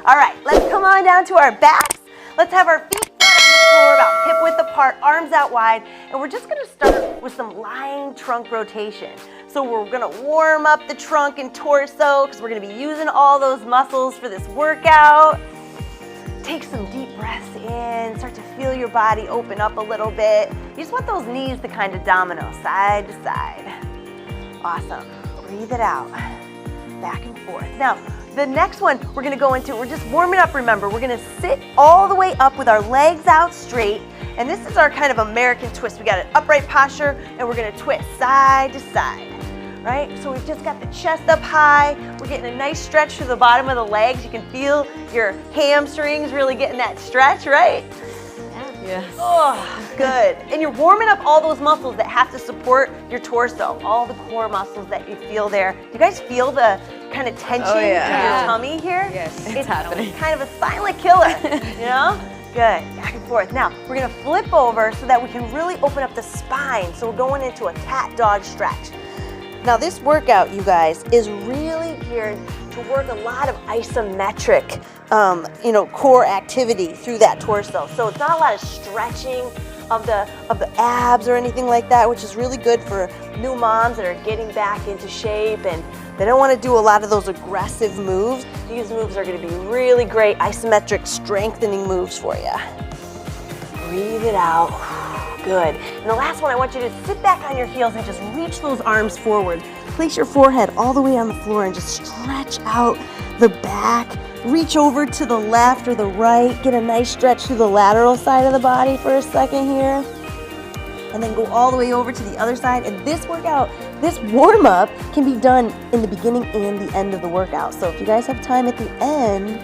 All right, let's come on down to our backs. Let's have our feet flat on the floor, about hip width apart, arms out wide, and we're just gonna start with some lying trunk rotation. So we're gonna warm up the trunk and torso because we're gonna be using all those muscles for this workout. Take some deep breaths in, start to feel your body open up a little bit. You just want those knees to kind of domino side to side. Awesome, breathe it out, back and forth. Now, the next one we're gonna go into, we're just warming up, remember. We're gonna sit all the way up with our legs out straight, and this is our kind of American twist. We got an upright posture, and we're gonna twist side to side, right? So we've just got the chest up high. We're getting a nice stretch through the bottom of the legs. You can feel your hamstrings really getting that stretch, right? Yes. Oh, good. And you're warming up all those muscles that have to support your torso, all the core muscles that you feel there. Do you guys feel the kind of tension in your tummy here? Yes, it's happening. Kind of a silent killer, you know? Good, back and forth. Now, we're gonna flip over so that we can really open up the spine. So we're going into a cat dog stretch. Now this workout, you guys, is really geared to work a lot of isometric, core activity through that torso. So it's not a lot of stretching of the abs or anything like that, which is really good for new moms that are getting back into shape and they don't want to do a lot of those aggressive moves. These moves are going to be really great isometric strengthening moves for you. Breathe it out. Good. And the last one, I want you to sit back on your heels and just reach those arms forward. Place your forehead all the way on the floor and just stretch out the back. Reach over to the left or the right. Get a nice stretch through the lateral side of the body for a second here. And then go all the way over to the other side. And this workout, this warm-up can be done in the beginning and the end of the workout. So if you guys have time at the end,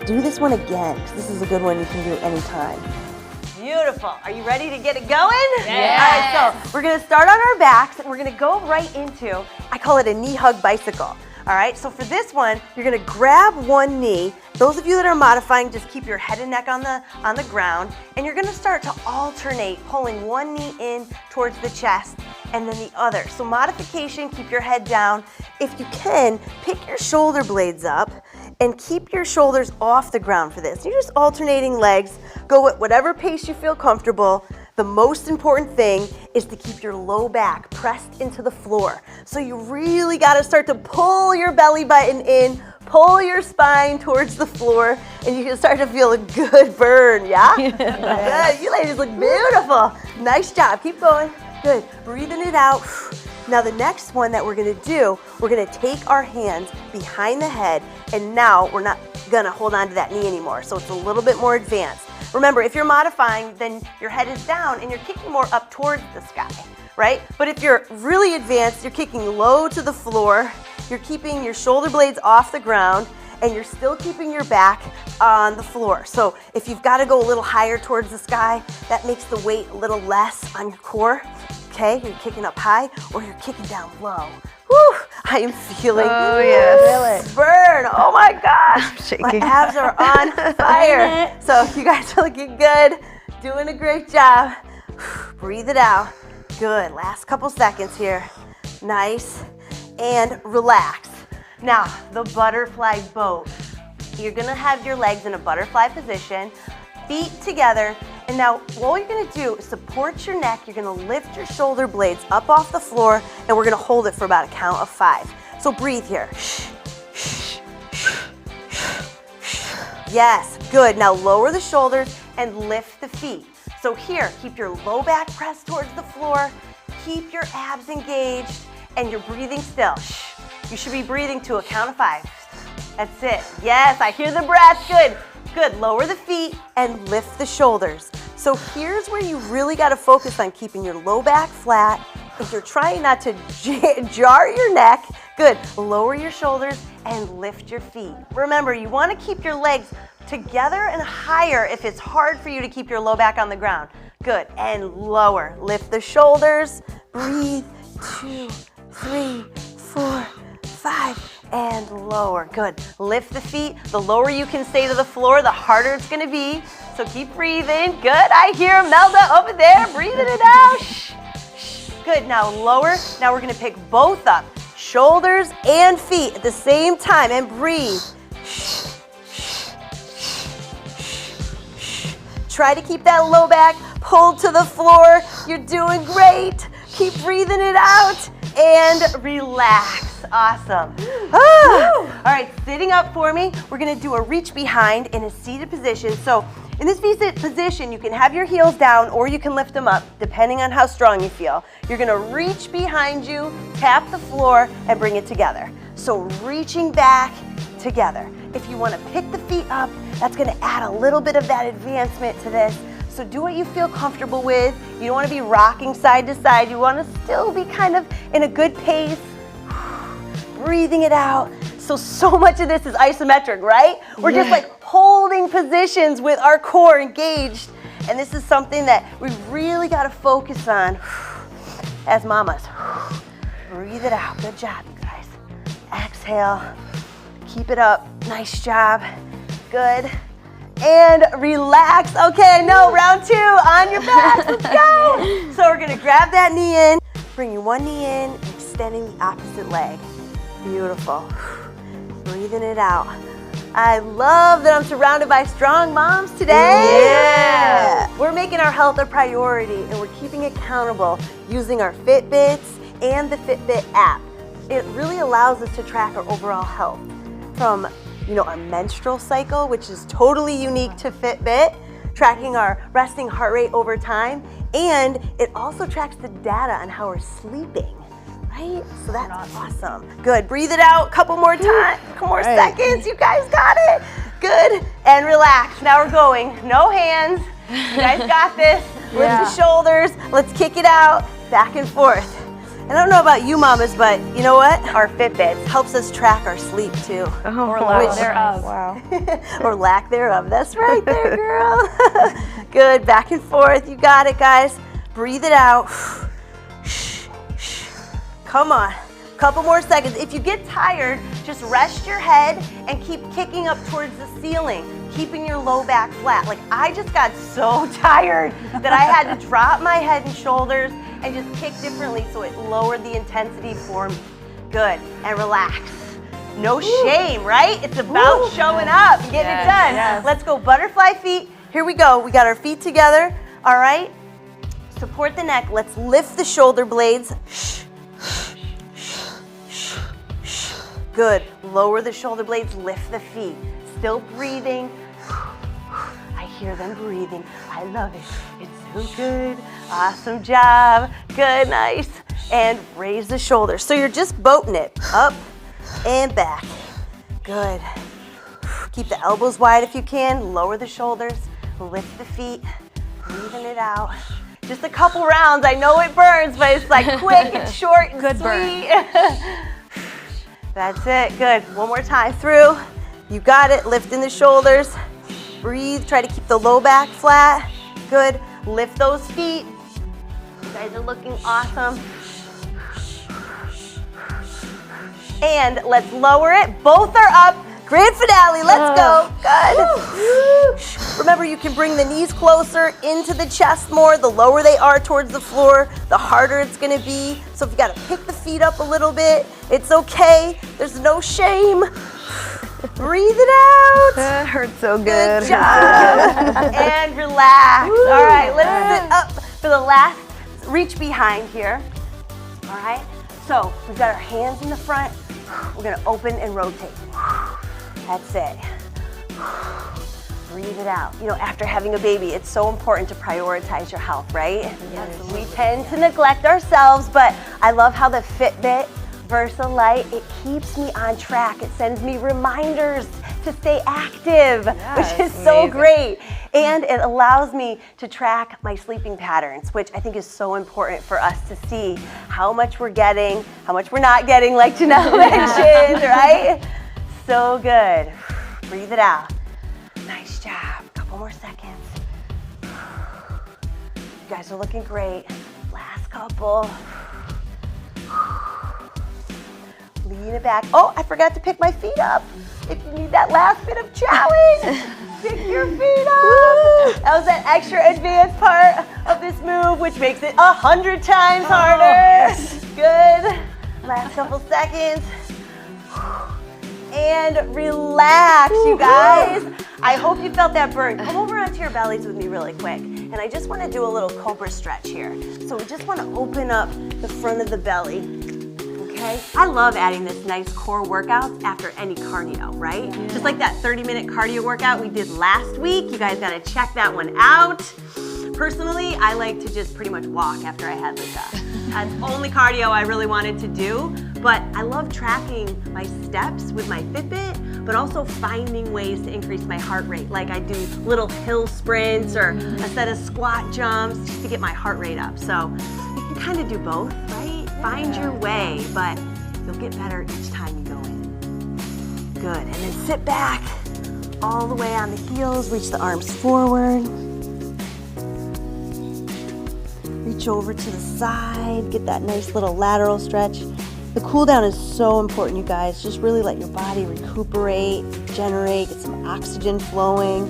do this one again, because this is a good one you can do anytime. Beautiful. Are you ready to get it going? Yes. All right, so we're going to start on our backs and we're going to go right into, I call it a knee hug bicycle. All right, so for this one, you're going to grab one knee. Those of you that are modifying, just keep your head and neck on the ground, and you're going to start to alternate, pulling one knee in towards the chest and then the other. So modification, keep your head down. If you can, pick your shoulder blades up and keep your shoulders off the ground for this. You're just alternating legs. Go at whatever pace you feel comfortable. The most important thing is to keep your low back pressed into the floor. So you really got to start to pull your belly button in, pull your spine towards the floor, and you can start to feel a good burn, yeah? Good. You ladies look beautiful. Nice job. Keep going. Good. Breathing it out. Now the next one that we're going to do, we're going to take our hands behind the head, and now we're not going to hold on to that knee anymore. So it's a little bit more advanced. Remember, if you're modifying, then your head is down and you're kicking more up towards the sky, right? But if you're really advanced, you're kicking low to the floor, you're keeping your shoulder blades off the ground, and you're still keeping your back on the floor. So if you've got to go a little higher towards the sky, that makes the weight a little less on your core. Okay, you're kicking up high or you're kicking down low. Whew, I am feeling it. Burn. Oh my gosh. My abs are on fire. So you guys are looking good. Doing a great job. Breathe it out. Good. Last couple seconds here. Nice. And relax. Now, the butterfly boat. You're going to have your legs in a butterfly position, feet together. And now, what you're going to do is support your neck. You're going to lift your shoulder blades up off the floor, and we're going to hold it for about a count of 5. So breathe here. Yes, good. Now lower the shoulders and lift the feet. So here, keep your low back pressed towards the floor. Keep your abs engaged, and you're breathing still. You should be breathing to a count of 5. That's it. Yes, I hear the breath. Good. Good. Lower the feet and lift the shoulders. So here's where you really got to focus on keeping your low back flat. If you're trying not to jar your neck, good. Lower your shoulders and lift your feet. Remember, you want to keep your legs together and higher if it's hard for you to keep your low back on the ground. Good. And lower. Lift the shoulders. Breathe. 2, 3, 4, 5. And lower. Good. Lift the feet. The lower you can stay to the floor, the harder it's going to be. So keep breathing. Good. I hear Melda over there breathing it out. Good. Now lower. Now we're going to pick both up. Shoulders and feet at the same time and breathe. Try to keep that low back pulled to the floor. You're doing great. Keep breathing it out and relax. Awesome. All right, sitting up for me, we're gonna do a reach behind in a seated position. So in this seated position, you can have your heels down or you can lift them up, depending on how strong you feel. You're gonna reach behind you, tap the floor, and bring it together. So reaching back together. If you wanna pick the feet up, that's gonna add a little bit of that advancement to this. So do what you feel comfortable with. You don't wanna be rocking side to side. You wanna still be kind of in a good pace. Breathing it out. So much of this is isometric, right? We're just like holding positions with our core engaged. And this is something that we really got to focus on as mamas. Breathe it out. Good job, you guys. Exhale. Keep it up. Nice job. Good. And relax. Okay, no, round 2 on your back. Let's go. So we're going to grab that knee in, bringing one knee in, extending the opposite leg. Beautiful. Breathing it out. I love that I'm surrounded by strong moms today. Yeah. We're making our health a priority and we're keeping it accountable using our Fitbits and the Fitbit app. It really allows us to track our overall health from, our menstrual cycle, which is totally unique to Fitbit, tracking our resting heart rate over time, and it also tracks the data on how we're sleeping. Right? So that's awesome. Good. Breathe it out. Couple more times. Couple more seconds. You guys got it. Good. And relax. Now we're going. No hands. You guys got this. Lift the shoulders. Let's kick it out. Back and forth. I don't know about you mamas, but you know what? Our Fitbits helps us track our sleep too. Or lack thereof. Wow. Or lack thereof. That's right there, girl. Good. Back and forth. You got it, guys. Breathe it out. Come on, couple more seconds. If you get tired, just rest your head and keep kicking up towards the ceiling, keeping your low back flat. Like I just got so tired that I had to drop my head and shoulders and just kick differently so it lowered the intensity for me. Good, and relax. No shame, right? It's about showing up, getting it done. Yes. Let's go butterfly feet. Here we go. We got our feet together, all right? Support the neck. Let's lift the shoulder blades. Good. Lower the shoulder blades, lift the feet. Still breathing. I hear them breathing. I love it. It's so good. Awesome job. Good, nice. And raise the shoulders. So you're just boating it up and back. Good. Keep the elbows wide if you can. Lower the shoulders. Lift the feet. Breathing it out. Just a couple rounds. I know it burns, but it's like quick and short and Good sweet. That's it. Good. One more time through. You got it. Lifting the shoulders. Breathe. Try to keep the low back flat. Good. Lift those feet. You guys are looking awesome. And let's lower it. Both are up. Grand finale. Let's go. Good. Remember, you can bring the knees closer into the chest more. The lower they are towards the floor, the harder it's going to be. So if you got to pick the feet up a little bit, it's okay. There's no shame. Breathe it out. That hurts so good. Good job. And relax. All right, let's sit up for the last reach behind here. All right, so we've got our hands in the front. We're going to open and rotate. That's it. Breathe it out. After having a baby, it's so important to prioritize your health, right? Yes. We tend to neglect ourselves, but I love how the Fitbit VersaLite, it keeps me on track. It sends me reminders to stay active, which is so great. And it allows me to track my sleeping patterns, which I think is so important for us to see how much we're getting, how much we're not getting, like Janelle mentioned, right? So good. Breathe it out. Nice job. Couple more seconds. You guys are looking great. Last couple. Lean it back. Oh, I forgot to pick my feet up. If you need that last bit of challenge, pick your feet up. That was that extra advanced part of this move, which makes it 100 times harder. Good. Last couple seconds. and relax, you guys. I hope you felt that burn. Come over onto your bellies with me really quick. And I just want to do a little cobra stretch here. So we just want to open up the front of the belly. Okay? I love adding this nice core workout after any cardio, right? Yeah. Just like that 30-minute cardio workout we did last week. You guys got to check that one out. Personally, I like to just pretty much walk after I had like that's only cardio I really wanted to do. But I love tracking my steps with my Fitbit, but also finding ways to increase my heart rate. Like I do little hill sprints or a set of squat jumps just to get my heart rate up. So you can kind of do both, right? Find your way, but you'll get better each time you go in. Good, and then sit back all the way on the heels, reach the arms forward. Reach over to the side, get that nice little lateral stretch. The cool down is so important, you guys. Just really let your body recuperate, regenerate, get some oxygen flowing.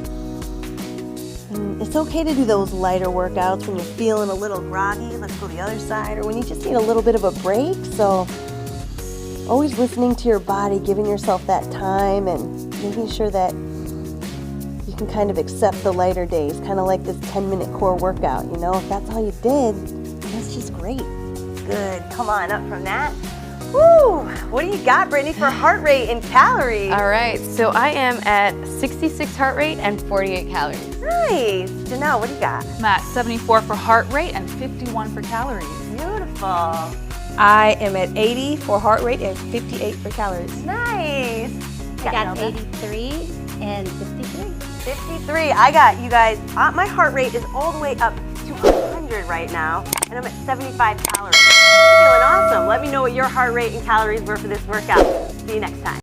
And it's okay to do those lighter workouts when you're feeling a little groggy. Let's go the other side, or when you just need a little bit of a break. So always listening to your body, giving yourself that time and making sure that you can kind of accept the lighter days, kind of like this 10-minute core workout, you know? If that's all you did, that's just great. Good, come on up from that. Woo! What do you got, Brittany, for heart rate and calories? All right, so I am at 66 heart rate and 48 calories. Nice. Janelle, what do you got? I'm at 74 for heart rate and 51 for calories. Beautiful. I am at 80 for heart rate and 58 for calories. Nice. I got 83 and 53. 53. I got, you guys, my heart rate is all the way up to 100 right now, and I'm at 75 calories. Feeling awesome. Let me know what your heart rate and calories were for this workout. See you next time.